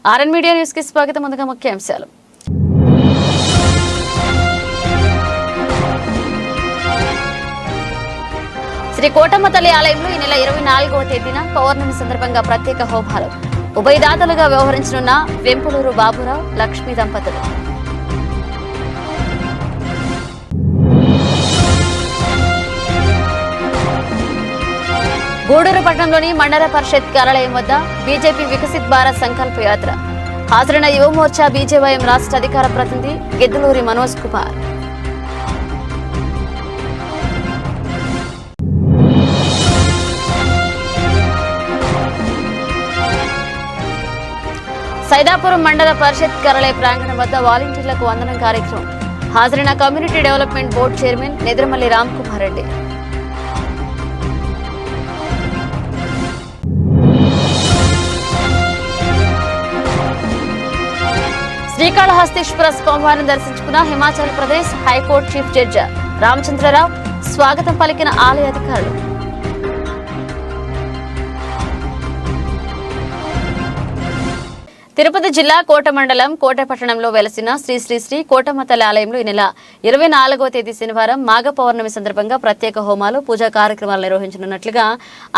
RN media news కి స్వాగతం. ముందుగా ముఖ్యాంశాలు. శ్రీ కోటమ్మ తల్లి ఆలయంలో ఈ నెల 24వ తేదీన పౌర్ణమి సందర్భంగా ప్రత్యేక హోమాలు. ఉభయదాతలుగా వ్యవహరించనున్న వెంపులూరు బాబురావు, లక్ష్మీ దంపతులు. గూడూరు పట్టణంలోని మండల పరిషత్ కార్యాలయం వద్ద బీజేపీ వికసిత్ భారత్ సంకల్ప యాత్ర. హాజరైన యువ మోర్చా బీజేవైఎం రాష్ట్ర అధికార ప్రతినిధి గిద్దలూరి మనోజ్ కుమార్. సైదాపురం మండల పరిషత్ కార్యాలయ ప్రాంగణం వద్ద వాలంటీర్లకు వందనం కార్యక్రమం. హాజరైన community development board chairman Nidramalli Ram Kumar Reddy. Srikalahasteeswara స్వామివారిని దర్శించుకున్న Himachal Pradesh high court chief judge Ramachandrarao. స్వాగతం పలికిన ఆలయ అధికారులు. తిరుపతి జిల్లా కోట మండలం కోట పట్టణంలో వెలసిన శ్రీ శ్రీ శ్రీ కోటమ్మ తల్లి ఆలయంలో ఈ నెల 24వ తేదీ శనివారం మాఘ పౌర్ణమి సందర్భంగా ప్రత్యేక హోమాలు, పూజా కార్యక్రమాలు నిర్వహించనున్నట్లుగా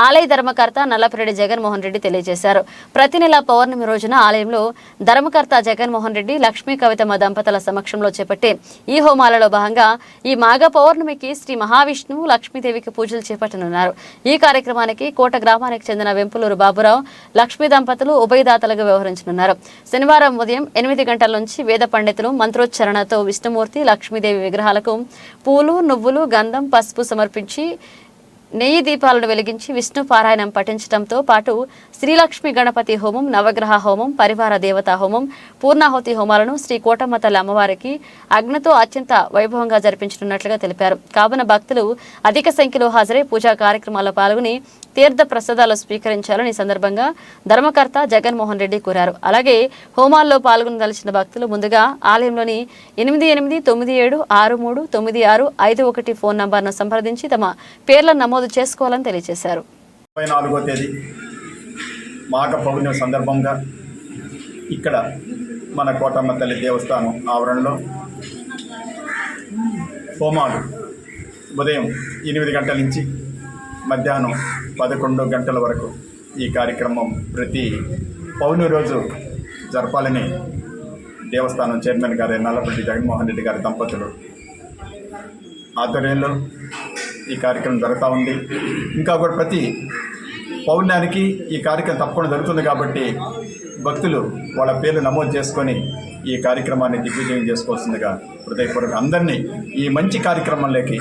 ఆలయ ధర్మకర్త నల్లపరెడ్డి జగన్మోహన్ రెడ్డి తెలియజేశారు. ప్రతి నెల పౌర్ణమి రోజున ఆలయంలో ధర్మకర్త జగన్మోహన్ రెడ్డి, లక్ష్మీ కవితమ్మ దంపతుల సమక్షంలో చేపట్టే ఈ హోమాలలో భాగంగా ఈ మాఘ పౌర్ణమికి శ్రీ మహావిష్ణువు, లక్ష్మీదేవికి పూజలు చేపట్టనున్నారు. ఈ కార్యక్రమానికి కోట గ్రామానికి చెందిన వెంపులూరు బాబురావు, లక్ష్మీ దంపతులు ఉభయదాతలుగా వ్యవహరించనున్నారు. శనివారం ఉదయం 8 గంటల నుంచి వేద పండితులు మంత్రోచ్చరణతో విష్ణుమూర్తి, లక్ష్మీదేవి విగ్రహాలకు పూలు, నువ్వులు, గంధం, పసుపు సమర్పించి నెయ్యి దీపాలను వెలిగించి విష్ణు పారాయణం పఠించడంతో పాటు శ్రీలక్ష్మి గణపతి హోమం, నవగ్రహ హోమం, పరివార దేవతా హోమం, పూర్ణాహుతి హోమాలను శ్రీ కోటమ్మ తల్లి అమ్మవారికి అగ్నితో అత్యంత వైభవంగా జరిపించనున్నట్లుగా తెలిపారు. కావున భక్తులు అధిక సంఖ్యలో హాజరై పూజా కార్యక్రమాల్లో పాల్గొని తీర్థ ప్రసాదాలు స్వీకరించాలని ఈ సందర్భంగా ధర్మకర్త జగన్మోహన్ రెడ్డి కోరారు. అలాగే హోమాల్లో పాల్గొనదలిచిన భక్తులు ముందుగా ఆలయంలోని 8897639651 ఫోన్ నంబర్ను సంప్రదించి తమ పేర్లను నమోదు చేసుకోవాలని తెలియజేశారు. 24వ తేదీ మాఘ పౌర్ణమి సందర్భంగా ఇక్కడ మన కోటమ్మ తల్లి దేవస్థానం ఆవరణలో హోమాలు ఉదయం 8 గంటల నుంచి మధ్యాహ్నం 11 గంటల వరకు ఈ కార్యక్రమం ప్రతి పౌర్ణమి రోజు జరపాలని దేవస్థానం చైర్మన్ గారు నల్లపరెడ్డి జగన్మోహన్ రెడ్డి గారి దంపతులు ఆధ్వర్యంలో ఈ కార్యక్రమం జరుగుతూ ఉంది. ఇంకా కూడా ప్రతి పౌర్ణానికి ఈ కార్యక్రమం తప్పకుండా జరుగుతుంది కాబట్టి భక్తులు వాళ్ళ పేర్లు నమోదు చేసుకొని ఈ కార్యక్రమాన్ని దిగ్విజయం చేసుకోవాల్సిందిగా హృదయపూర్వక అందరినీ ఈ మంచి కార్యక్రమంలోకి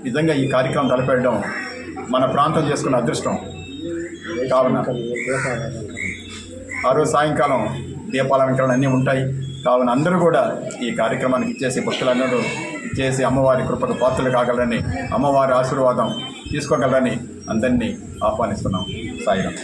నిజంగా ఈ కార్యక్రమం తలపెట్టడం మన ప్రాంతం చేసుకున్న అదృష్టం. కావున ఆ రోజు సాయంకాలం దీపాలంకరణ అన్నీ ఉంటాయి. కావున అందరూ కూడా ఈ కార్యక్రమానికి ఇచ్చేసి భక్తులందరూ ఇచ్చేసి అమ్మవారి కృపకు పాత్రలు కాగలరని, అమ్మవారి ఆశీర్వాదం తీసుకోగలరని అందరినీ ఆహ్వానిస్తున్నాం. సాయిరాం.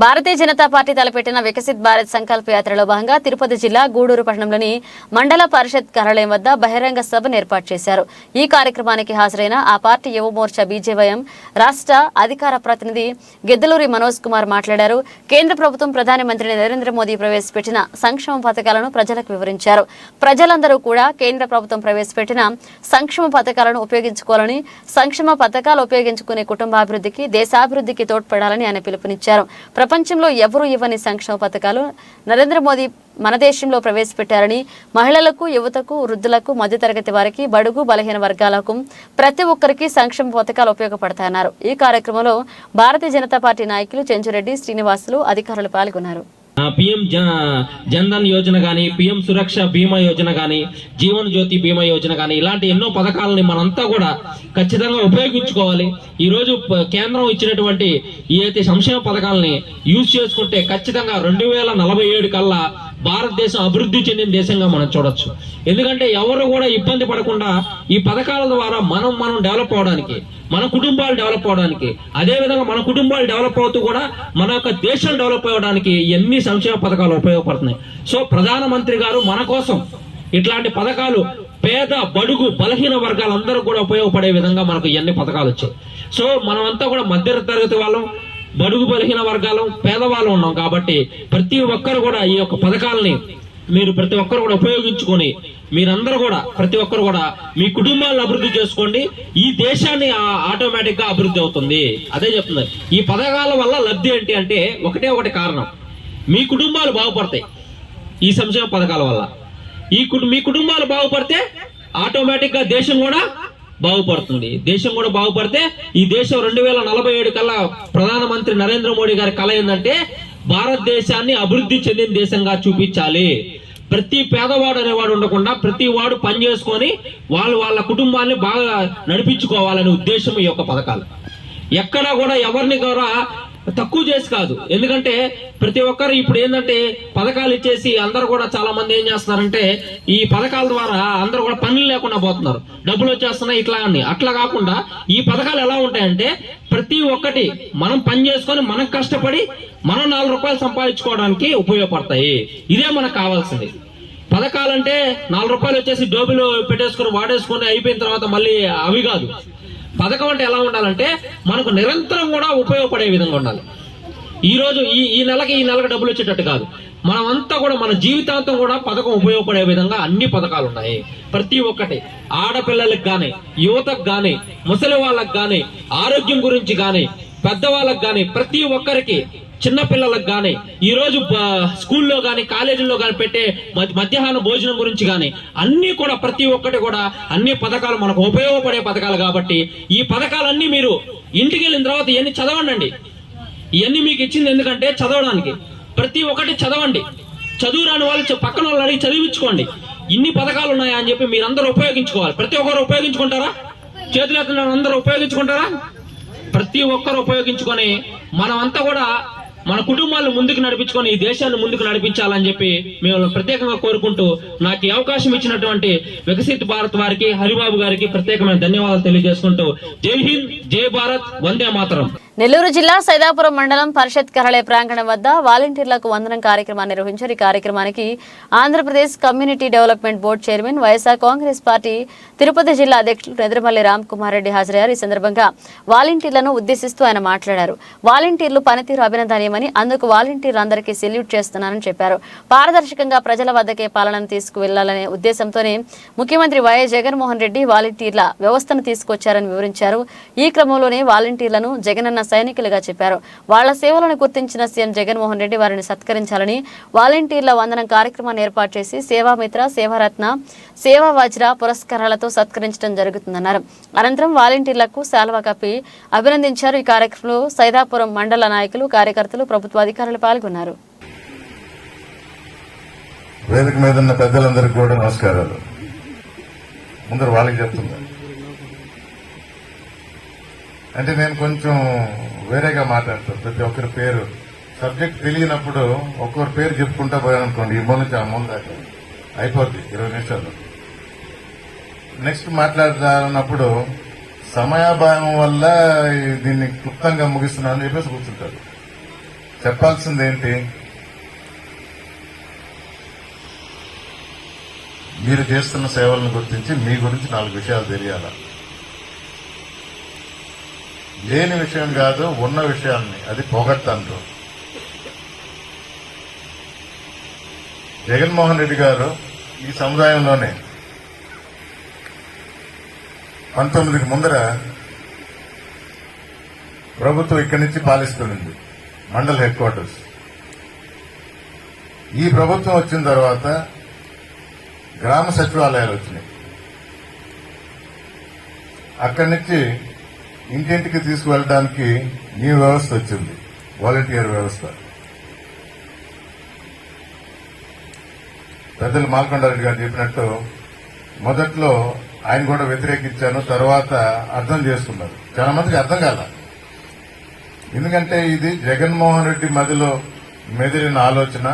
భారతీయ జనతా పార్టీ తలపెట్టిన వికసిత్ భారత్ సంకల్ప యాత్రలో భాగంగా తిరుపతి జిల్లా గూడూరు పట్టణంలోని మండల పరిషత్ కార్యాలయం వద్ద బహిరంగ సభను ఏర్పాటు చేశారు. ఈ కార్యక్రమానికి హాజరైన ఆ పార్టీ యువ మోర్చా బీజేవైఎం రాష్ట్ర అధికార ప్రతినిధి గిద్దలూరి మనోజ్ కుమార్ మాట్లాడారు. కేంద్ర ప్రభుత్వం ప్రధానమంత్రి నరేంద్ర మోదీ ప్రవేశపెట్టిన సంక్షేమ పథకాలను ప్రజలకు వివరించారు. ప్రజలందరూ కూడా కేంద్ర ప్రభుత్వం ప్రవేశపెట్టిన సంక్షేమ పథకాలను ఉపయోగించుకోవాలని, సంక్షేమ పథకాలు ఉపయోగించుకునే కుటుంబాభివృద్ధికి, దేశాభివృద్ధికి తోడ్పడాలని ఆయన పిలుపునిచ్చారు. ప్రపంచంలో ఎవరూ ఇవ్వని సంక్షేమ పథకాలు నరేంద్ర మోదీ మన దేశంలో ప్రవేశపెట్టారని, మహిళలకు, యువతకు, వృద్ధులకు, మధ్యతరగతి వారికి, బడుగు బలహీన వర్గాలకు ప్రతి ఒక్కరికి సంక్షేమ పథకాలు ఉపయోగపడతాయన్నారు. ఈ కార్యక్రమంలో భారతీయ జనతా పార్టీ నాయకులు చెంచురెడ్డి, శ్రీనివాసులు, అధికారులు పాల్గొన్నారు. పిఎం జన్ధన్ యోజన కానీ, పిఎం సురక్ష బీమా యోజన కానీ, జీవన్ జ్యోతి బీమా యోజన కానీ, ఇలాంటి ఎన్నో పథకాలని మనంతా కూడా ఖచ్చితంగా ఉపయోగించుకోవాలి. ఈ రోజు కేంద్రం ఇచ్చినటువంటి ఈ అయితే సంక్షేమ పథకాలని యూజ్ చేసుకుంటే ఖచ్చితంగా 2047 కల్లా భారతదేశం అభివృద్ధి చెందిన దేశంగా మనం చూడొచ్చు. ఎందుకంటే ఎవరు కూడా ఇబ్బంది పడకుండా ఈ పథకాల ద్వారా మనం డెవలప్ అవడానికి, మన కుటుంబాలు డెవలప్ అవడానికి, అదేవిధంగా మన కుటుంబాలు డెవలప్ అవుతూ కూడా మన యొక్క దేశం డెవలప్ అవ్వడానికి ఎన్ని సంక్షేమ పథకాలు ఉపయోగపడుతున్నాయి. సో ప్రధానమంత్రి గారు మన కోసం ఇట్లాంటి పథకాలు పేద బడుగు బలహీన వర్గాలందరూ కూడా ఉపయోగపడే విధంగా మనకు ఎన్ని పథకాలు వచ్చాయి. సో మనమంతా కూడా మధ్య తరగతి వాళ్ళం, బడుగు బలహీన వర్గాలు పేదవాళ్ళు ఉన్నాం కాబట్టి ప్రతి ఒక్కరు కూడా ఈ యొక్క పథకాలని మీరు ప్రతి ఒక్కరు కూడా ఉపయోగించుకొని మీరందరూ కూడా ప్రతి ఒక్కరు కూడా మీ కుటుంబాలను అభివృద్ధి చేసుకోండి. ఈ దేశాన్ని ఆటోమేటిక్ గా అభివృద్ధి అవుతుంది. అదే చెప్తున్నారు. ఈ పథకాల వల్ల లబ్ధి ఏంటి అంటే ఒకటి కారణం, మీ కుటుంబాలు బాగుపడతాయి. ఈ సంక్షేమ పథకాల వల్ల మీ కుటుంబాలు బాగుపడితే ఆటోమేటిక్ గా దేశం కూడా బాగుపడుతుంది. దేశం కూడా బాగుపడితే ఈ దేశం 2047 కల్లా ప్రధానమంత్రి నరేంద్ర మోడీ గారి కళ ఏంటంటే భారతదేశాన్ని అభివృద్ధి చెందిన దేశంగా చూపించాలి. ప్రతి పేదవాడు అనేవాడు ఉండకుండా ప్రతి వాడు పని చేసుకొని వాళ్ళ కుటుంబాన్ని బాగా నడిపించుకోవాలనే ఉద్దేశం ఈ యొక్క పథకాలు. ఎక్కడా కూడా ఎవరిని కూడా తక్కువ చేసి కాదు. ఎందుకంటే ప్రతి ఒక్కరు ఇప్పుడు ఏంటంటే పథకాలు ఇచ్చేసి అందరూ కూడా చాలా మంది ఏం చేస్తున్నారంటే ఈ పథకాల ద్వారా అందరూ కూడా పనులు లేకుండా పోతున్నారు, డబ్బులు వచ్చేస్తున్నాయి ఇట్లా అని. అట్లా కాకుండా ఈ పథకాలు ఎలా ఉంటాయంటే ప్రతి ఒక్కటి మనం పని చేసుకొని మనం కష్టపడి మనం 4 రూపాయలు సంపాదించుకోవడానికి ఉపయోగపడతాయి. ఇదే మనకు కావాల్సింది. పథకాలంటే 4 రూపాయలు వచ్చేసి డోబులు పెట్టేసుకొని వాడేసుకొని అయిపోయిన తర్వాత మళ్ళీ అవి కాదు. పథకం అంటే ఎలా ఉండాలంటే మనకు నిరంతరం కూడా ఉపయోగపడే విధంగా ఉండాలి. ఈ రోజు ఈ నెలకు డబ్బులు వచ్చేటట్టు కాదు. మనమంతా కూడా మన జీవితాంతం కూడా పథకం ఉపయోగపడే విధంగా అన్ని పథకాలు ఉన్నాయి. ప్రతి ఒక్కటి ఆడపిల్లలకు గాని, యువతకు గాని, ముసలి వాళ్ళకి గాని, ఆరోగ్యం గురించి గాని, పెద్దవాళ్ళకి గాని, ప్రతి ఒక్కరికి, చిన్న పిల్లలకు గాని, ఈ రోజు స్కూల్లో గాని కాలేజీల్లో గాని పెట్టే మధ్యాహ్న భోజనం గురించి గాని అన్ని కూడా ప్రతి ఒక్కటి కూడా అన్ని పథకాలు మనకు ఉపయోగపడే పథకాలు. కాబట్టి ఈ పథకాలన్నీ మీరు ఇంటికి వెళ్ళిన తర్వాత ఇవన్నీ చదవండి. ఇవన్నీ మీకు ఇచ్చింది ఎందుకంటే చదవడానికి. ప్రతి ఒక్కటి చదవండి. చదువు రాని వాళ్ళు పక్కన వాళ్ళు అడిగి చదివించుకోండి. ఇన్ని పథకాలు ఉన్నాయా అని చెప్పి మీరందరూ ఉపయోగించుకోవాలి. ప్రతి ఒక్కరు ఉపయోగించుకుంటారా? చేతులు ఎత్తున అందరూ ఉపయోగించుకుంటారా? ప్రతి ఒక్కరు ఉపయోగించుకొని మనమంతా కూడా మన కుటుంబాలను ముందుకు నడిపించుకొని ఈ దేశాన్ని ముందుకు నడిపించాలని చెప్పి మేము ప్రత్యేకంగా కోరుకుంటూ నాకు ఈ అవకాశం ఇచ్చినటువంటి వికసిత్ భారత్ వారికి, హరిబాబు గారికి ప్రత్యేకమైన ధన్యవాదాలు తెలియజేసుకుంటూ జై హింద్, జై భారత్, వందే మాతరం. నెల్లూరు జిల్లా సైదాపురం మండలం పరిషత్ కార్యాలయ ప్రాంగణం వద్ద వాలంటీర్లకు వందనం కార్యక్రమాన్ని నిర్వహించారు. ఈ కార్యక్రమానికి Andhra Pradesh community development board chairman, YSR Congress party Tirupati జిల్లా అధ్యక్షులు నెద్రమల్లి రామ్ కుమార్ రెడ్డి హాజరయ్యారు. ఈ సందర్భంగా వాలంటీర్లను ఉద్దేశిస్తూ ఆయన మాట్లాడారు. వాలంటీర్లు పనితీరు అభినందనీయమని, అందుకు వాలంటీర్లందరికీ సెల్యూట్ చేస్తున్నానని చెప్పారు. పారదర్శకంగా ప్రజల వద్దకే పాలనను తీసుకువెళ్లాలనే ఉద్దేశంతోనే ముఖ్యమంత్రి వైఎస్ జగన్మోహన్ రెడ్డి వాలంటీర్ల వ్యవస్థను తీసుకొచ్చారని వివరించారు. ఈ క్రమంలోనే వాలంటీర్లను జగనన్న సైనికులుగా చెప్పారు. వాళ్ల సేవలను గుర్తించిన సీఎం జగన్మోహన్ రెడ్డి వారిని సత్కరించాలని వాలంటీర్ల వందనం కార్యక్రమాన్ని ఏర్పాటు చేసి సేవామిత్ర, సేవారత్న, సేవా వజ్ర పురస్కారాలతో సత్కరించడం జరుగుతుందన్నారు. అనంతరం వాలంటీర్లకు శాల్వా కప్పి అభినందించారు. ఈ కార్యక్రమంలో సైదాపురం మండల నాయకులు, కార్యకర్తలు, ప్రభుత్వ అధికారులు పాల్గొన్నారు. వేదిక మీద ఉన్న పెద్దలందరికీ కూడా నమస్కారాలు. ముందర వాళ్ళకి చెప్తున్నా అంటే నేను కొంచెం వేరేగా మాట్లాడతాను. ప్రతి ఒక్కరి పేరు సబ్జెక్ట్ తెలియనప్పుడు ఒక్కొక్కరి పేరు చెప్పుకుంటా పోయాననుకోండి, ఈ మూల నుంచి ఆ మూల దాకా అయిపోద్ది 20 నిమిషాలు. నెక్స్ట్ మాట్లాడాలన్నప్పుడు సమయాభావం వల్ల దీన్ని క్లుప్తంగా ముగిస్తున్నానని చెప్పేసి కూర్చుంటారు. చెప్పాల్సింది ఏంటి? మీరు చేస్తున్న సేవలను గుర్తించి మీ గురించి 4 విషయాలు తెలియాలా. లేని విషయం కాదు, ఉన్న విషయాల్ని అది పొగట్టంటారు. జగన్మోహన్ రెడ్డి గారు ఈ సముదాయంలోనే 19కి ముందర ప్రభుత్వం ఇక్కడి నుంచి పాలిస్తుంది, మండల్ హెడ్ క్వార్టర్స్. ఈ ప్రభుత్వం వచ్చిన తర్వాత గ్రామ సచివాలయాలు వచ్చినాయి. అక్కడి నుంచి ఇంటింటికి తీసుకువెళ్ళడానికి న్యూ వ్యవస్థ వచ్చింది, వాలంటీర్ వ్యవస్థ. పెద్దలు మాల్కొండారెడ్డి గారు చెప్పినట్టు మొదట్లో ఆయన కూడా వ్యతిరేకించాను, తర్వాత అర్థం చేసుకున్నారు. చాలా మందికి అర్థం కాల. ఎందుకంటే ఇది జగన్మోహన్ రెడ్డి మదిలో మెదిలిన ఆలోచన.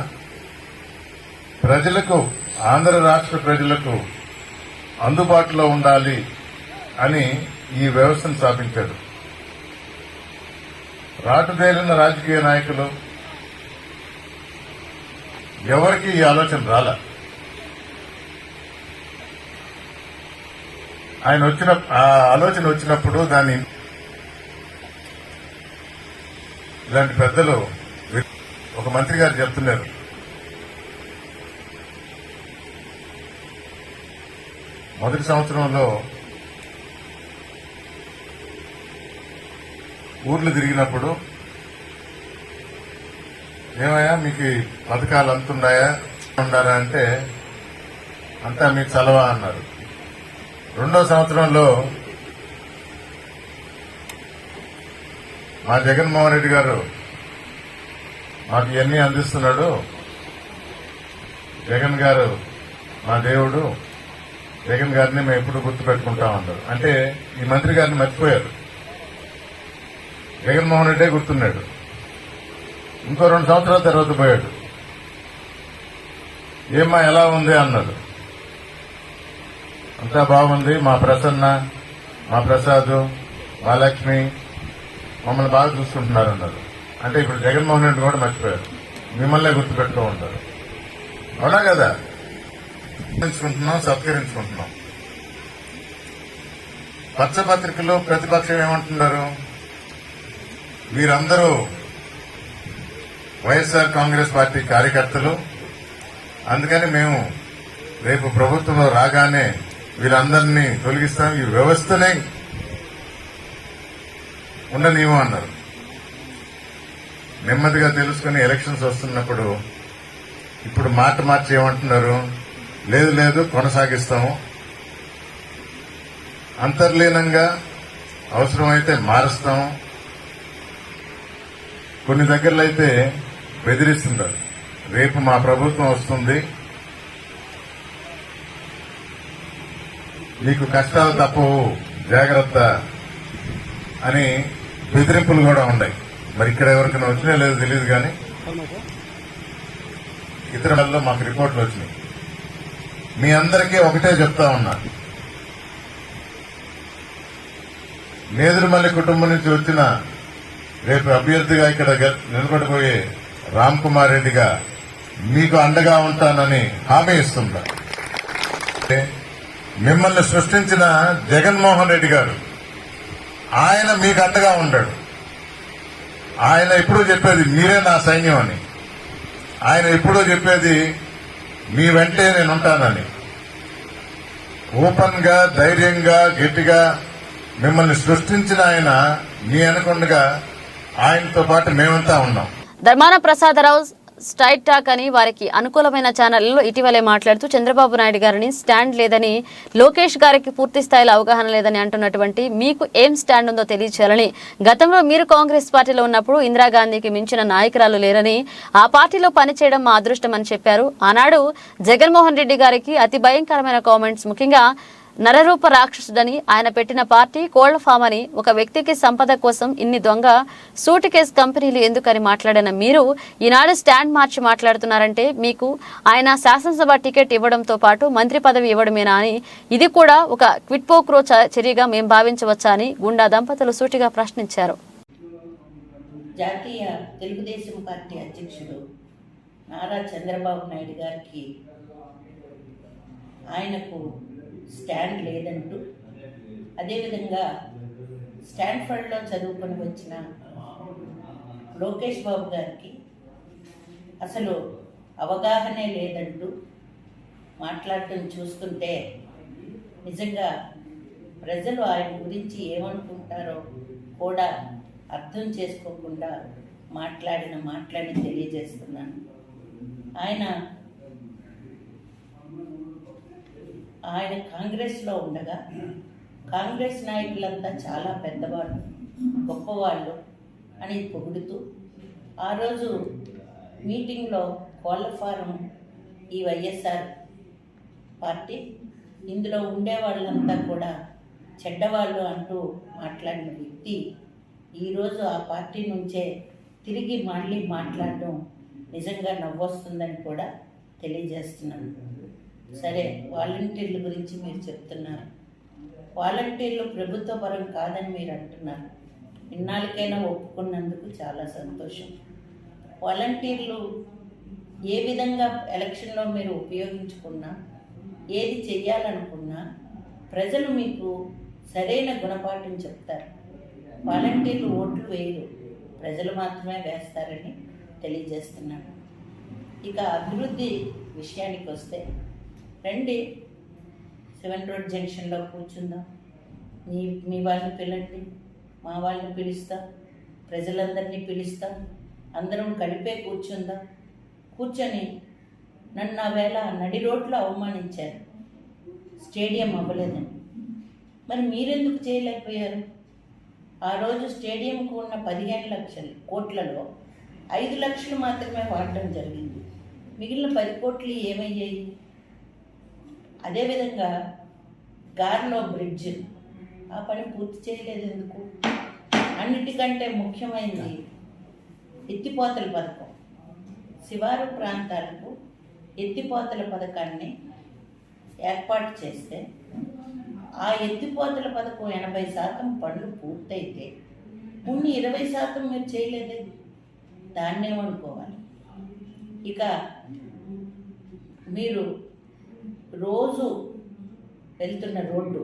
ప్రజలకు, ఆంధ్ర రాష్ట్ర ప్రజలకు అందుబాటులో ఉండాలి అని ఈ వ్యవస్థను స్థాపించాడు. రాటుదేలిన రాజకీయ నాయకులు ఎవరికి ఈ ఆలోచన రాల. ఆ ఆలోచన వచ్చినప్పుడు దాన్ని ఇలాంటి పెద్దలు ఒక మంత్రి గారు చెప్తున్నారు, మొదటి సంవత్సరంలో ఊర్లు తిరిగినప్పుడు ఏమయ్యా మీకు ఈ పథకాలు అంతున్నాయా ఉన్నారా అంటే అంతా మీకు చలవా అన్నారు. రెండో సంవత్సరంలో మా జగన్మోహన్ రెడ్డి గారు మాకు ఇవన్నీ అందిస్తున్నాడు, జగన్ గారు మా దేవుడు, జగన్ గారిని మేము ఎప్పుడు గుర్తుపెట్టుకుంటాం అన్నారు. అంటే ఈ మంత్రి గారిని మర్చిపోయారు, జగన్మోహన్ రెడ్డే గుర్తున్నాడు. ఇంకో 2 సంవత్సరాల తర్వాత పోయాడు, ఏమ్మా ఎలా ఉంది అన్నాడు. అంతా బాగుంది, మా ప్రసన్న, మా ప్రసాద్, మా లక్ష్మి మమ్మల్ని బాగా చూసుకుంటున్నారు అన్నారు. అంటే ఇప్పుడు జగన్మోహన్ రెడ్డి కూడా మర్చిపోయారు, మిమ్మల్నే గుర్తుపెట్టుకో ఉంటారు. అవునా కదా? సత్కరించుకుంటున్నాం. పచ్చపత్రికలో ప్రతిపక్షం ఏమంటున్నారు, వీరందరూ వైఎస్ఆర్ కాంగ్రెస్ పార్టీ కార్యకర్తలు, అందుకని మేము రేపు ప్రభుత్వంలో రాగానే వీళ్ళందరినీ తొలగిస్తాం, ఈ వ్యవస్థనే ఉండనీయము అన్నారు. నెమ్మదిగా తెలుసుకుని ఎలక్షన్స్ వస్తున్నప్పుడు ఇప్పుడు మాట మార్చి ఏమంటున్నారు, లేదు లేదు కొనసాగిస్తాము, అంతర్లీనంగా అవసరమైతే మారుస్తాము. కొన్ని దగ్గరలో అయితే బెదిరిస్తున్నారు, రేపు మా ప్రభుత్వం వస్తుంది, మీకు కష్టాలు తప్పవు జాగ్రత్త అని బెదిరింపులు కూడా ఉన్నాయి. మరి ఇక్కడ ఎవరికైనా వచ్చినా లేదో తెలియదు, కానీ ఇతరులలో మాకు రిపోర్ట్లు వచ్చినాయి. మీ అందరికీ ఒకటే చెప్తా ఉన్నా, నేదురుమల్లి కుటుంబం నుంచి వచ్చిన రేపు అభ్యర్థిగా ఇక్కడ నిలబడిపోయే రామ్ కుమార్ రెడ్డిగా మీకు అండగా ఉంటానని హామీ ఇస్తున్నా. మిమ్మల్ని సృష్టించిన జగన్మోహన్ రెడ్డి గారు, ఆయన మీకు అండగా ఉంటాడు. ఆయన ఎప్పుడూ చెప్పేది మీరే నా సైన్యం అని, ఆయన ఎప్పుడూ చెప్పేది మీ వెంటే నేను ఉంటానని. ఓపెన్ గా, ధైర్యంగా, గట్టిగా మిమ్మల్ని సృష్టించిన ఆయన మీ అనుకుండగా ఆయనతో పాటు మేమంతా ఉన్నాం. ధర్మాన ప్రసాదరావు స్ట్రైట్ టాక్ అని వారికి అనుకూలమైన ఛానళ్లలో ఇటీవలే మాట్లాడుతూ చంద్రబాబు నాయుడు గారిని స్టాండ్ లేదని, లోకేష్ గారికి పూర్తి స్థాయిలో అవగాహన లేదని అంటున్నటువంటి మీకు ఏం స్టాండ్ ఉందో తెలియచేయాలని, గతంలో మీరు కాంగ్రెస్ పార్టీలో ఉన్నప్పుడు ఇందిరాగాంధీకి మించిన నాయకురాలు లేరని, ఆ పార్టీలో పనిచేయడం మా అదృష్టం అని చెప్పారు. ఆనాడు జగన్మోహన్ రెడ్డి గారికి అతి భయంకరమైన కామెంట్స్, ముఖ్యంగా నరరూప రాక్షసుడని, ఆయన పెట్టిన పార్టీ కోళ్ల ఫామ్ అని, ఒక వ్యక్తికి సంపద కోసం ఇన్ని దొంగ సూట్ కేస్ కంపెనీలు ఎందుకని మాట్లాడిన మీరు ఈనాడు స్టాండ్ మార్చి మాట్లాడుతున్నారంటే మీకు ఆయన శాసనసభ టికెట్ ఇవ్వడంతో పాటు మంత్రి పదవి ఇవ్వడమేనా అని, ఇది కూడా ఒక క్విట్ పోక్రో చర్యగా మేం భావించవచ్చా అని గుండా దంపతులు సూటిగా ప్రశ్నించారు. జాతీయ తెలుగుదేశం పార్టీ అధ్యక్షుడు నారా చంద్రబాబు నాయుడు గారికి ఆయనకు స్టాండ్ లేదంటూ, అదేవిధంగా స్టాన్ఫర్డ్లో చదువుకొని వచ్చిన లోకేష్ బాబు గారికి అసలు అవగాహనే లేదంటూ మాట్లాడటం చూస్తుంటే నిజంగా ప్రజలు ఆయన గురించి ఏమనుకుంటారో కూడా అర్థం చేసుకోకుండా మాట్లాడిన మాటలని తెలియజేస్తున్నాను. ఆయన కాంగ్రెస్లో ఉండగా కాంగ్రెస్ నాయకులంతా చాలా పెద్దవాళ్ళు, గొప్పవాళ్ళు అని పొగుడుతూ, ఆ రోజు మీటింగ్లో కోళ్ల ఫారం ఈ వైఎస్ఆర్ పార్టీ, ఇందులో ఉండే వాళ్ళంతా కూడా చెడ్డవాళ్ళు అంటూ మాట్లాడిన వ్యక్తి ఈరోజు ఆ పార్టీ నుంచే తిరిగి మళ్ళీ మాట్లాడడం నిజంగా నవ్వొస్తుందని కూడా తెలియజేస్తున్నాను. సరే, వాలంటీర్ల గురించి మీరు చెప్తున్నారు, వాలంటీర్లు ప్రభుత్వ పరం కాదని మీరు అంటున్నారు. ఇన్నాళ్ళకైనా ఒప్పుకున్నందుకు చాలా సంతోషం. వాలంటీర్లు ఏ విధంగా ఎలక్షన్లో మీరు ఉపయోగించుకున్నా, ఏది చెయ్యాలనుకున్నా ప్రజలు మీకు సరైన గుణపాఠం చెప్తారు. వాలంటీర్లు ఓట్లు వేయరు, ప్రజలు మాత్రమే వేస్తారని తెలియజేస్తున్నాను. ఇక అభివృద్ధి విషయానికి వస్తే రండి, 7 రోడ్ జంక్షన్లో కూర్చుందాం. మీ వాళ్ళని పిలండి, మా వాళ్ళని పిలుస్తాం, ప్రజలందరినీ పిలుస్తాం, అందరం కలిపే కూర్చుందాం. కూర్చొని నన్ను ఆ వేళ నడి రోడ్లో అవమానించారు, స్టేడియం అవ్వలేదని. మరి మీరెందుకు చేయలేకపోయారు? ఆ రోజు స్టేడియంకు ఉన్న 15 లక్షల కోట్లలో 5 లక్షలు మాత్రమే వాడడం జరిగింది. మిగిలిన 10 కోట్లు ఏమయ్యాయి? అదేవిధంగా గార్లో బ్రిడ్జ్, ఆ పని పూర్తి చేయలేదు ఎందుకు? అన్నిటికంటే ముఖ్యమైనది ఎత్తిపోతల పథకం. శివారు ప్రాంతాలకు ఎత్తిపోతల పథకాన్ని ఏర్పాటు చేస్తే ఆ ఎత్తిపోతల పథకం 80% పనులు పూర్తయితే ఉన్న 20% మీరు చేయలేదే, దాన్నేమనుకోవాలి? ఇక మీరు రోజు వెళ్తున్న రోడ్డు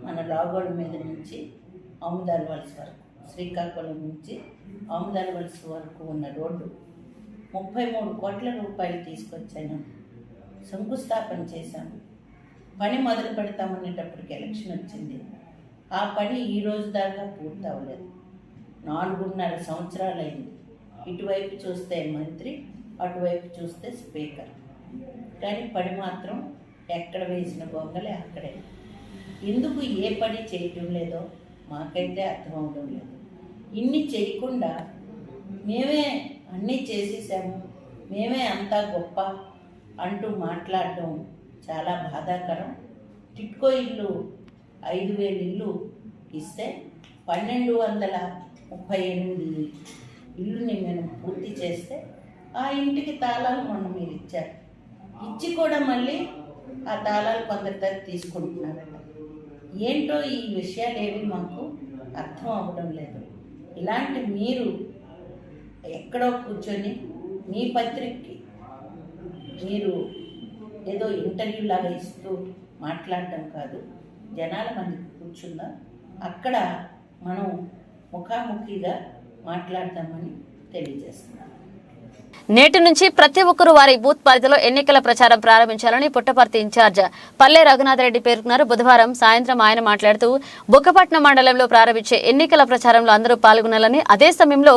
మన రాగోడ మీద నుంచి ఆముదాల వలస వరకు, శ్రీకాకుళం నుంచి ఆముదాల వలస వరకు ఉన్న రోడ్డు 33 కోట్ల రూపాయలు తీసుకొచ్చాను, శంకుస్థాపన చేశాము. పని మొదలు పెడతామనేటప్పటికి ఎలక్షన్ వచ్చింది. ఆ పని ఈ రోజు దాకా పూర్తి అవ్వలేదు. 4.5 సంవత్సరాలైంది. ఇటువైపు చూస్తే మంత్రి, అటువైపు చూస్తే స్పీకర్, కానీ పని మాత్రం ఎక్కడ వేసిన గొంగలే అక్కడే. ఎందుకు ఏ పని చేయటం లేదో మాకైతే అర్థం అవడం లేదు. ఇన్ని చేయకుండా మేమే అన్నీ చేసేసాము, మేమే అంతా గొప్ప అంటూ మాట్లాడటం చాలా బాధాకరం. టిట్కో ఇల్లు 5,000 ఇల్లు ఇస్తే 1,238 ఇల్లుని మేము పూర్తి చేస్తే ఆ ఇంటికి తాళాలు మొన్న మీరు ఇచ్చారు. ఇచ్చి కూడా మళ్ళీ ఆ తాళాలు కొందరి దగ్గర తీసుకుంటున్నారట. ఏంటో ఈ విషయాలు ఏవి మాకు అర్థం అవ్వడం లేదు. ఇలాంటి మీరు ఎక్కడో కూర్చొని మీ పత్రికకి మీరు ఏదో ఇంటర్వ్యూ లాగా ఇస్తూ మాట్లాడటం కాదు, జనాల మందికి కూర్చుందాం, అక్కడ మనం ముఖాముఖిగా మాట్లాడదామని తెలియజేస్తున్నాం. నేటి నుంచి ప్రతి ఒక్కరూ వారి బూత్ పరిధిలో ఎన్నికల ప్రచారం ప్రారంభించాలని పుట్టపర్తి ఇన్ఛార్జ్ పల్లె రఘునాథరెడ్డి పేర్కొన్నారు. బుధవారం సాయంత్రం ఆయన మాట్లాడుతూ బుక్కపట్నం మండలంలో ప్రారంభించే ఎన్నికల ప్రచారంలో అందరూ పాల్గొనాలని, అదే సమయంలో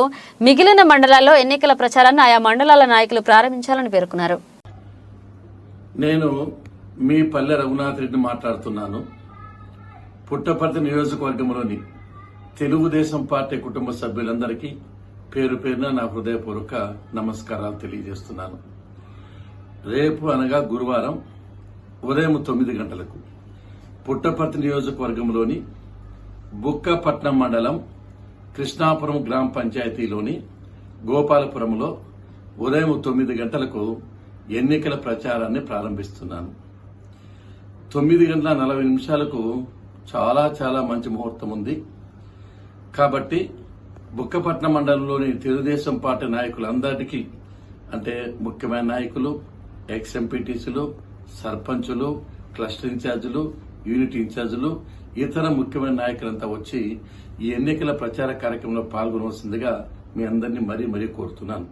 మిగిలిన మండలాల్లో ఎన్నికల ప్రచారాన్ని ఆయా మండలాల నాయకులు ప్రారంభించాలని పేర్కొన్నారు. నేను మీ పల్లె రఘునాథ్ రెడ్డి మాట్లాడుతున్నాను. పుట్టపర్తి నియోజకవర్గంలోని తెలుగుదేశం పార్టీ కుటుంబ సభ్యులందరికీ పేరు పేరున నా హృదయపూర్వక నమస్కారాలు తెలియజేస్తున్నాను. రేపు అనగా గురువారం ఉదయం 9 గంటలకు పుట్టపర్తి నియోజకవర్గంలోని బుక్కపట్నం మండలం కృష్ణాపురం గ్రామ పంచాయతీలోని గోపాలపురంలో ఉదయం 9 గంటలకు ఎన్నికల ప్రచారాన్ని ప్రారంభిస్తున్నాను. 9:40 చాలా మంచి ముహూర్తం ఉంది. కాబట్టి బుక్కపట్నం మండలంలోని తెలుగుదేశం పార్టీ నాయకులందరికీ, అంటే ముఖ్యమైన నాయకులు, ఎక్స్ ఎంపీటీసీలు, సర్పంచులు, క్లస్టర్ ఇన్ఛార్జీలు, యూనిట్ ఇన్ఛార్జీలు, ఇతర ముఖ్యమైన నాయకులంతా వచ్చి ఈ ఎన్నికల ప్రచార కార్యక్రమంలో పాల్గొనవలసిందిగా మీ అందరినీ మరీ కోరుతున్నాను.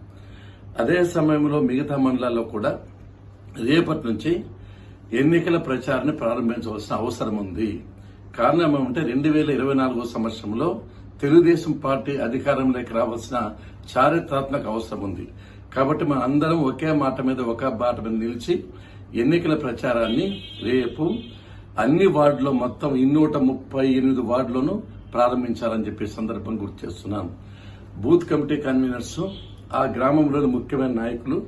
అదే సమయంలో మిగతా మండలాల్లో కూడా రేపటి నుంచి ఎన్నికల ప్రచారాన్ని ప్రారంభించవలసిన అవసరం ఉంది. కారణం ఏమంటే 2024 సంవత్సరంలో తెలుగుదేశం పార్టీ అధికారంలోకి రావాల్సిన చారిత్రాత్మక అవసరం ఉంది. కాబట్టి మన అందరం ఒకే మాట మీద నిలిచి ఎన్నికల ప్రచారాన్ని రేపు అన్ని వార్డులో మొత్తం 238 వార్డులను ప్రారంభించాలని చెప్పి సందర్భం గుర్తు చేస్తున్నాను. బూత్ కమిటీ కన్వీనర్స్, ఆ గ్రామంలోని ముఖ్యమైన నాయకులు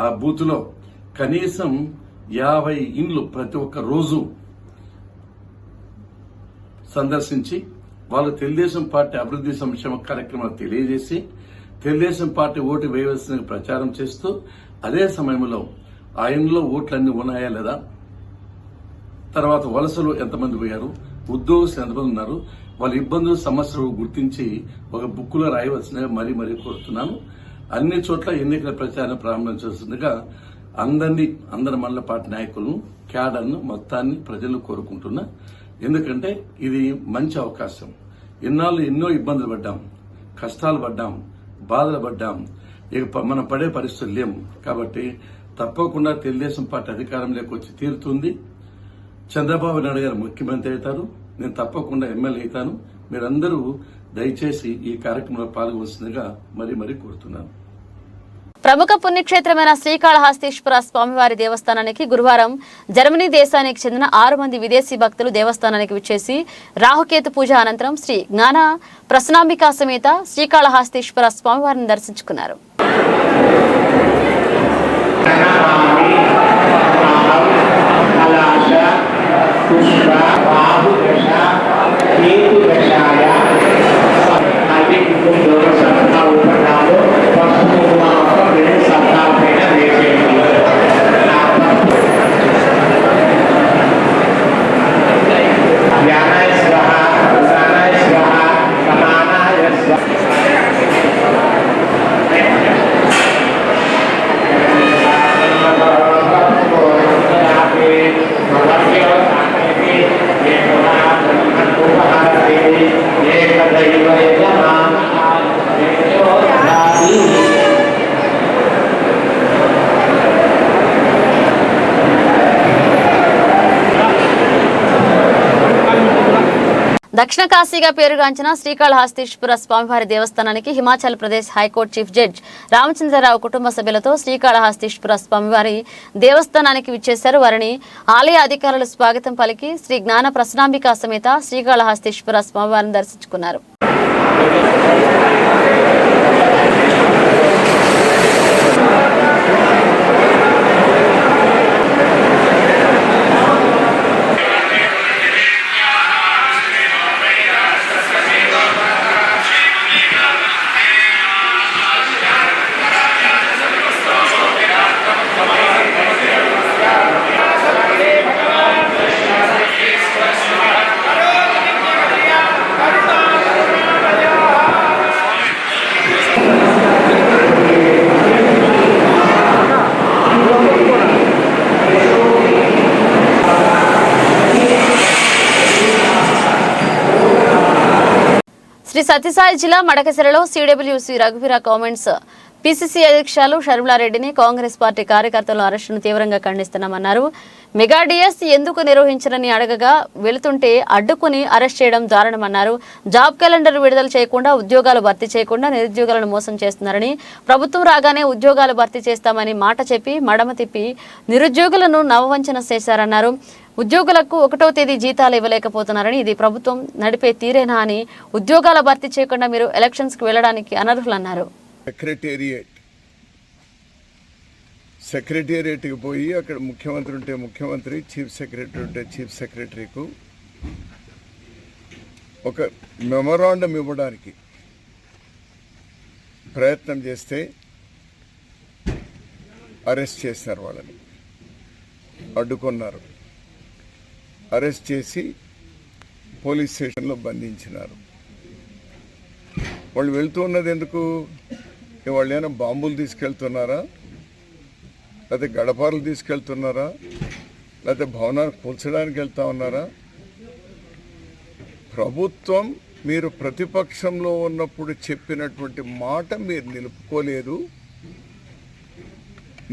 ఆ బూత్ లో కనీసం 50 ఇండ్లు ప్రతి ఒక్క రోజు సందర్శించి వాళ్ళు తెలుగుదేశం పార్టీ అభివృద్ధి సంక్షేమ కార్యక్రమాలు తెలియజేసి తెలుగుదేశం పార్టీ ఓటు వేయవలసిన ప్రచారం చేస్తూ, అదే సమయంలో ఆ ఇంట్లో ఓట్లన్నీ ఉన్నాయా లేదా, తర్వాత వలసలు ఎంతమంది పోయారు, ఉద్యోగస్తులు ఎంతమంది ఉన్నారు, వాళ్ళ ఇబ్బందులు సమస్యలు గుర్తించి ఒక బుక్కులో రాయవలసినవి మరీ కోరుతున్నాను. అన్ని చోట్ల ఎన్నికల ప్రచారం ప్రారంభించాల్సిందిగా అందరి మండల పార్టీ నాయకులను, క్యాడర్ను మొత్తాన్ని ప్రజలు కోరుకుంటున్నా. ఎందుకంటే ఇది మంచి అవకాశం. ఇన్నాళ్ళు ఎన్నో ఇబ్బందులు పడ్డాం. కష్టాలు పడ్డాం, బాధలు పడ్డాం. ఇక మనం పడే పరిస్థితులు లేము. కాబట్టి తప్పకుండా తెలుగుదేశం పార్టీ అధికారంలోకి వచ్చి తీరుతుంది. చంద్రబాబు నాయుడు గారు ముఖ్యమంత్రి అవుతారు. నేను తప్పకుండా ఎమ్మెల్యే అవుతాను. మీరందరూ దయచేసి ఈ కార్యక్రమంలో పాల్గొవలసిందిగా మరీ కోరుతున్నాను. ప్రముఖ పుణ్యక్షేత్రమైన శ్రీకాళహస్తీశ్వర స్వామివారి దేవస్థానానికి గురువారం జర్మనీ దేశానికి చెందిన 6 మంది విదేశీ భక్తులు దేవస్థానానికి విచ్చేసి రాహుకేతు పూజ అనంతరం శ్రీ జ్ఞాన ప్రసన్నాంబికా సమేత శ్రీకాళహస్తీశ్వర స్వామివారిని దర్శించుకున్నారు. దక్షిణ కాశీగా పేరుగాంచిన శ్రీకాళహస్తీశ్వర స్వామివారి దేవస్థానానికి Himachal Pradesh high court chief judge Ramachandra Rao కుటుంబ సభ్యులతో శ్రీకాళహస్తీశ్వర స్వామివారి దేవస్థానానికి విచ్చేశారు. వారిని ఆలయ అధికారులు స్వాగతం పలికి శ్రీ జ్ఞాన ప్రసన్నాంబికా సమేత శ్రీకాళహస్తీశ్వర స్వామివారిని దర్శించుకున్నారు. శ్రీ సత్యసాయి జిల్లా మడకశిరలో సిడబ్ల్యూసి రఘువీర కామెంట్స్ పిసిసి అధ్యక్షులు షర్మిలారెడ్డిని కాంగ్రెస్ పార్టీ కార్యకర్తల అరెస్టును తీవ్రంగా ఖండిస్తున్నామన్నారు. మెగా డిఎస్ ఎందుకు నిర్వహించరని అడగగా వెళుతుంటే అడ్డుకుని అరెస్ట్ చేయడం దారుణమన్నారు. జాబ్ క్యాలెండర్ విడుదల చేయకుండా ఉద్యోగాలు భర్తీ చేయకుండా నిరుద్యోగులను మోసం చేస్తున్నారని, ప్రభుత్వం రాగానే ఉద్యోగాలు భర్తీ చేస్తామని మాట చెప్పి మడమ తిప్పి నిరుద్యోగులను నవవంచన చేశారన్నారు. ఉద్యోగులకు 1వ తేదీ జీతాలు ఇవ్వలేకపోతున్నారని, ఇది ప్రభుత్వం నడిపే తీరేనా అని, ఉద్యోగాల భర్తీ చేయకుండా మీరు ఎలక్షన్స్ కు వెళ్లడానికి అనర్హులన్నారు. సెక్రటేరియట్కి పోయి అక్కడ ముఖ్యమంత్రి ఉంటే ముఖ్యమంత్రి, చీఫ్ సెక్రటరీ ఉంటే చీఫ్ సెక్రటరీకు ఒక మెమొరాండం ఇవ్వడానికి ప్రయత్నం చేస్తే అరెస్ట్ చేశారు. వాళ్ళని అడ్డుకున్నారు, అరెస్ట్ చేసి పోలీస్ స్టేషన్లో బంధించినారు. వాళ్ళు వెళ్తూ ఉన్నది ఎందుకు? వాళ్ళు ఏమైనా బాంబులు తీసుకెళ్తున్నారా, లేకపోతే గడపాలు తీసుకెళ్తున్నారా, లేకపోతే భవనాన్ని కూల్చడానికి వెళ్తా ఉన్నారా? ప్రభుత్వం మీరు ప్రతిపక్షంలో ఉన్నప్పుడు చెప్పినటువంటి మాట మీరు నిలుపుకోలేదు.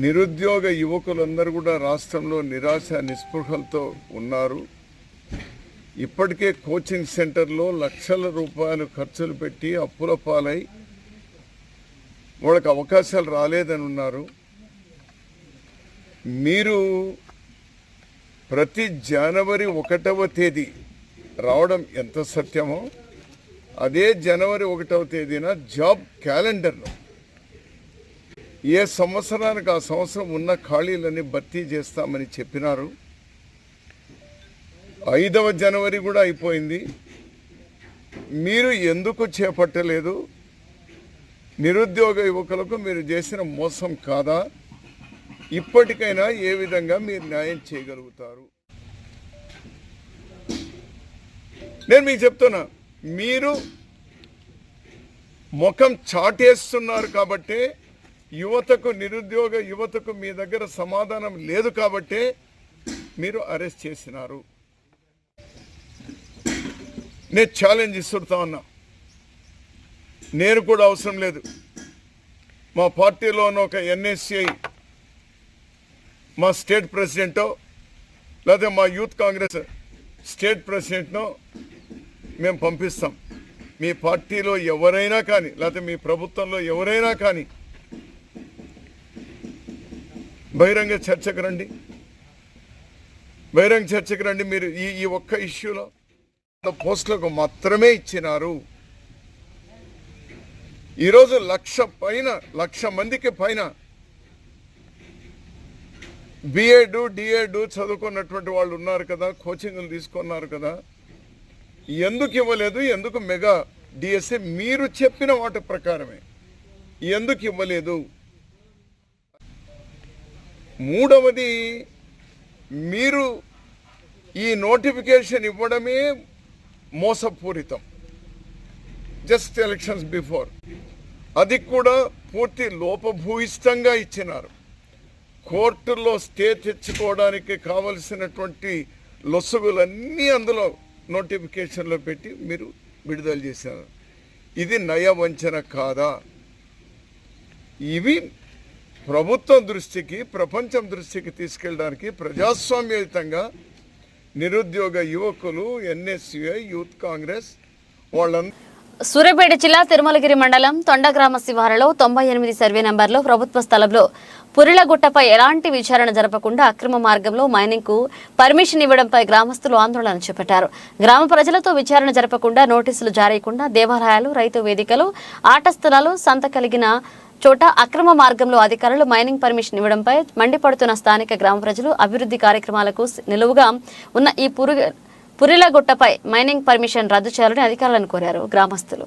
నిరుద్యోగ యువకులందరూ కూడా రాష్ట్రంలో నిరాశ నిస్పృహలతో ఉన్నారు. ఇప్పటికే కోచింగ్ సెంటర్లో లక్షల రూపాయలు ఖర్చులు పెట్టి అప్పుల పాలై వాళ్ళకి అవకాశాలు రాలేదని ఉన్నారు. మీరు ప్రతి జనవరి 1వ తేదీ రావడం ఎంత సత్యమో, అదే జనవరి 1వ తేదీన జాబ్ క్యాలెండర్లో ఏ సంవత్సరానికి ఆ సంవత్సరం ఉన్న ఖాళీలన్నీ భర్తీ చేస్తామని చెప్పినారు. 5వ జనవరి కూడా అయిపోయింది. మీరు ఎందుకు చేపట్టలేదు? నిరుద్యోగ యువకులకు మీరు చేసిన మోసం కాదా? ఇప్పటికైనా ఏ విధంగా మీరు న్యాయం చేయగలుగుతారు? నేను మీకు చెప్తున్నా, మీరు ముఖం చాటేస్తున్నారు కాబట్టే యువతకు, నిరుద్యోగ యువతకు మీ దగ్గర సమాధానం లేదు కాబట్టే మీరు అరెస్ట్ చేసినారు. నేను ఛాలెంజ్ ఇస్తున్నా ఉన్నా, నేను కూడా అవసరం లేదు. మా పార్టీలోని ఒక ఎన్ఎస్సిఐ మా స్టేట్ ప్రెసిడెంటో లేదా మా యూత్ కాంగ్రెస్ స్టేట్ ప్రెసిడెంట్నో మేము పంపిస్తాం. మీ పార్టీలో ఎవరైనా కానీ లేకపోతే మీ ప్రభుత్వంలో ఎవరైనా కానీ బహిరంగ చర్చకు రండి, బహిరంగ చర్చకు రండి. మీరు ఈ ఒక్క ఇష్యూలో పోస్టులకు మాత్రమే ఇచ్చినారు. ఈరోజు 1,00,000 మందికి పైన బిఎడ్ డిఎడ్ చదువుకున్నటువంటి వాళ్ళు ఉన్నారు కదా, కోచింగ్లు తీసుకున్నారు కదా. ఎందుకు ఇవ్వలేదు? ఎందుకు మెగా డిఎస్ఏ మీరు చెప్పిన వాటి ప్రకారమే ఎందుకు ఇవ్వలేదు? మూడవది, మీరు ఈ నోటిఫికేషన్ ఇవ్వడమే మోసపూరితం. జస్ట్ ఎలక్షన్స్ బిఫోర్ అది కూడా పూర్తి లోపభూయిష్టంగా ఇచ్చినారు. కోర్టుల్లో స్టే తెచ్చుకోవడానికి కావలసినటువంటి లొసుగులన్నీ అందులో నోటిఫికేషన్లో పెట్టి మీరు విడుదల చేశారు. ఇది నయవంచన కాదా? ఇవి ప్రభుత్వం దృష్టికి, ప్రపంచం దృష్టికి తీసుకెళ్ళడానికి ప్రజాస్వామ్యయుతంగా నిరుద్యోగ యువకులు, ఎన్ఎస్యుఐ, యూత్ కాంగ్రెస్ వాళ్ళందరూ సూర్యాపేట జిల్లా తిరుమలగిరి మండలం తొండగ్రామ శివారులో 98 సర్వే నంబర్లో ప్రభుత్వ స్థలంలో పురిలగుట్టపై ఎలాంటి విచారణ జరపకుండా అక్రమ మార్గంలో మైనింగ్ కు పర్మిషన్ ఇవ్వడంపై గ్రామస్తులు ఆందోళన చేపట్టారు. గ్రామ ప్రజలతో విచారణ జరపకుండా నోటీసులు జారీకుండా దేవాలయాలు, రైతు వేదికలు, ఆట స్థలాలు సంత కలిగిన చోట అక్రమ మార్గంలో అధికారులు మైనింగ్ పర్మిషన్ ఇవ్వడంపై మండిపడుతున్న స్థానిక గ్రామ ప్రజలు అభివృద్ధి కార్యక్రమాలకు నిలువుగా ఉన్న ఈ పురిలగుట్టపై మైనింగ్ పర్మిషన్ రద్దు చేయాలని అధికారులను కోరారు గ్రామస్తులు.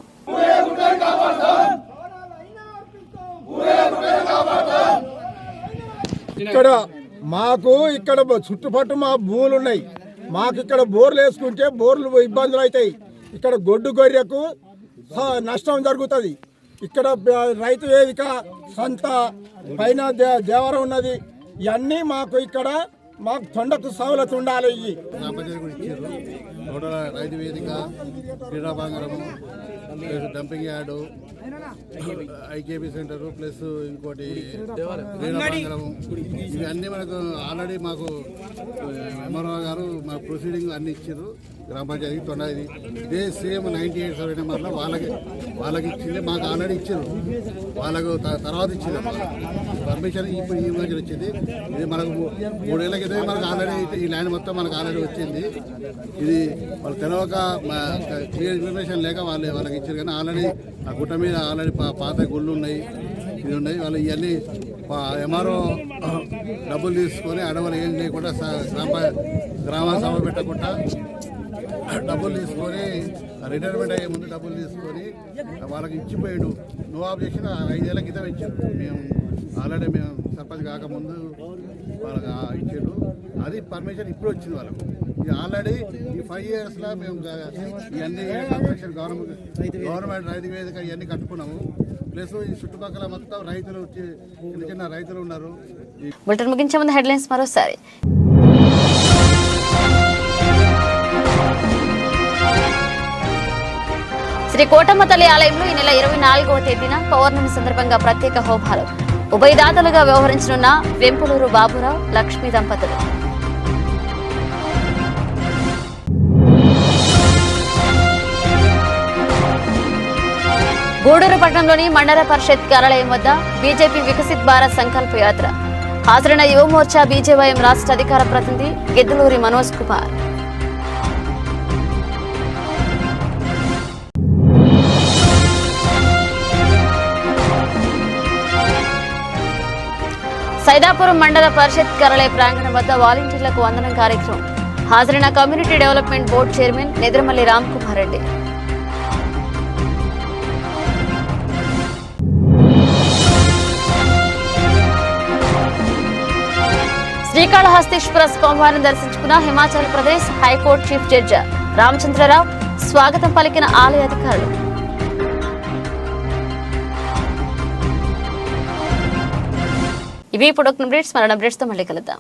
ఇక్కడ చుట్టుపట్టు మా భూములు ఉన్నాయి. మాకు ఇక్కడ బోర్లు వేసుకుంటే బోర్లు ఇబ్బందులు అవుతాయి. ఇక్కడ గొడ్డు గొర్రెకు నష్టం జరుగుతుంది. ఇక్కడ రైతు వేదిక, సంత పైన దేవరం ఉన్నది. ఇవన్నీ మాకు ఇక్కడ మాకు తొండకు సౌలత్ ఉండాలి. రైతు వేదిక, క్రీడా ప్రాంగణము, dumping yard, IKB centre, plus ఇంకోటి క్రీడా ప్రాంగణము, ఇవి అన్నీ మనకు ఆల్రెడీ మాకు ఎంఆర్ఓ గారు మా ప్రొసీడింగ్ అన్ని ఇచ్చారు. గ్రామ పంచాయతీ తొండది ఇదే సేమ్ 98 సర్వే నెంబర్లో వాళ్ళకి ఇచ్చింది. మాకు ఆల్రెడీ ఇచ్చారు, వాళ్ళకు తర్వాత ఇచ్చింది పర్మిషన్. ఇప్పుడు ఈ మధ్య వచ్చింది. ఇది మనకు 3 ఏళ్ల క్రితమే మనకు ఆల్రెడీ ఈ ల్యాండ్ మొత్తం మనకు ఆల్రెడీ వచ్చింది. ఇది వాళ్ళు తెలవక క్లియర్ ఇన్ఫర్మేషన్ లేక వాళ్ళకి ఇచ్చారు. కానీ ఆల్రెడీ ఆ గుట్ట మీద ఆల్రెడీ పాత గుళ్ళు ఉన్నాయి, ఇది ఉన్నాయి. వాళ్ళు ఇవన్నీ ఎంఆర్ఓ డబ్బులు తీసుకొని అడవులు ఏం లేకుండా గ్రామ సభ పెట్టకుండా డబ్బులు తీసుకొని రిటైర్మెంట్ అయ్యే ముందు డబ్బులు తీసుకొని వాళ్ళకి ఇచ్చిపోయాడు. నో ఆబ్జెక్షన్ 5 ఏళ్ల క్రితం ఇచ్చారు. మేము సర్పంచ్ కాకముందు వాళ్ళకి ఇచ్చాడు. అది పర్మిషన్ ఇప్పుడు వచ్చింది వాళ్ళకు. ఇది ఆల్రెడీ ఈ 5 ఇయర్స్లో మేము ఇవన్నీ కన్స్ట్రక్షన్ గవర్నమెంట్ రైతు వేదిక ఇవన్నీ కట్టుకున్నాము. ప్లస్ ఈ చుట్టుపక్కల మొత్తం రైతులు చిన్న రైతులు ఉన్నారు. బులెటిన్ ముగించే ముందు హెడ్లైన్స్ మరోసారి. శ్రీ కోటమ్మ తల్లి ఆలయంలో ఈ నెల 24వ తేదీన పౌర్ణమి సందర్భంగా ప్రత్యేక హోమాలు. ఉభయదాతలుగా వ్యవహరించనున్న వెంపులూరు బాబురావు, లక్ష్మీ దంపతులు. గూడూరు పట్టణంలోని మండల పరిషత్ కార్యాలయం వద్ద బీజేపీ వికసిత్ భారత్ సంకల్ప యాత్ర. హాజరైన యువమోర్చా బీజేవైఎం రాష్ట్ర అధికార ప్రతినిధి గిద్దలూరి మనోజ్ కుమార్. సైదాపురం మండల పరిషత్ కార్యాలయ ప్రాంగణం వద్ద వాలంటీర్లకు వందనం కార్యక్రమం. హాజరైన community development board chairman Nidramalli Ram Kumar Reddy. Srikalahasteeswara స్వామివారిని దర్శించుకున్న Himachal Pradesh high court chief judge Ramachandrarao స్వాగతం పలికిన ఆలయ అధికారులు. ఇవి ఇప్పుడు అప్డేట్స్. మరణ అప్డేట్స్ తో మళ్ళీ కలుద్దాం.